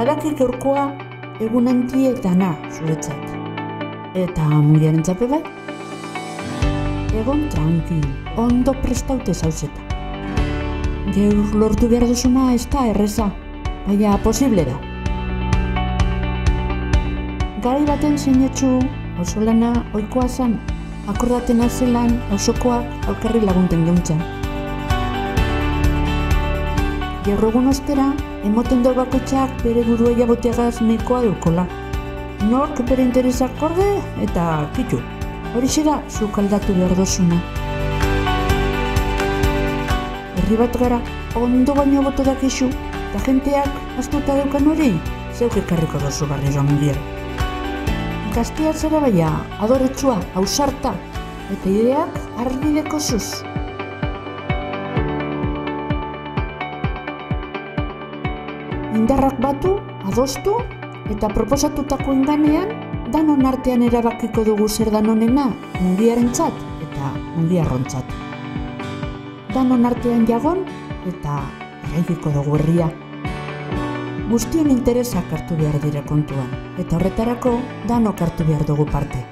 badakik gaurkoa egun hantie dana zuretzat. Eta mundiaren txape bai? Egon tranquil, ondo prestaute zauzeta. Geur lortu behar duzuna ez da erreza, baina posible da. Garai baten sinetxu oso lana ohikoa zan, akordaten azelan osokoak alkarri lagunten geuntzan. Gerrogun ostera, emoten do bakoitzak bere burua jaboteagaz nekoa dukola. Nork bere interesak korde eta kitu. Horixe da zuk aldatu behar dozuna. Herri bat gara, ondo baino boto dakizu, eta jenteak astuta daukan hori, zeuk ekarriko dozu barriro mundial. Gaztea zara baina, adoretsua, ausarta, eta ideak arbideko zuz. Indarrak batu, adostu, eta proposatutakoen ganean, danon artean erabakiko dugu zer dan honena mundiarentzat eta mundiarrontzat. Danon artean jagon eta eraikiko dugu herria. Guztion interesak hartu behar dira kontuan, eta horretarako danok hartu behar dugu parte.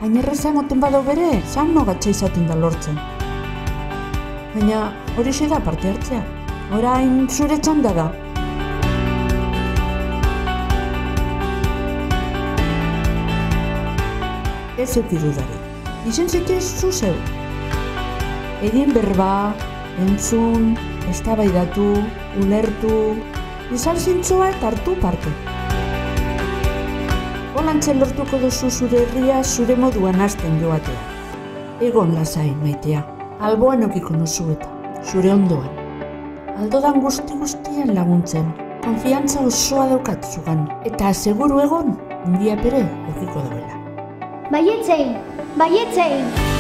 Hain erreza emoten badau bere, zano gatsa izaten da lortzen. Baina horixe da parte hartzea, orain zure txanda da. Ez eukidudari, izen zetez zuzeu. Egin berba, entzun, eztabaidatu, ulertu, izan zintzoa eta hartu parte. Holantzen lortuko duzu zure herria zure moduan hasten joatea. Egon lasai, maitea, alboan okiko nozu eta, zure ondoan. Aldodan guzti-guztian laguntzen, konfiantza osoa daukat zugan, eta seguru egon, mundia pere okiko dauela. Baietzein! Baietzein!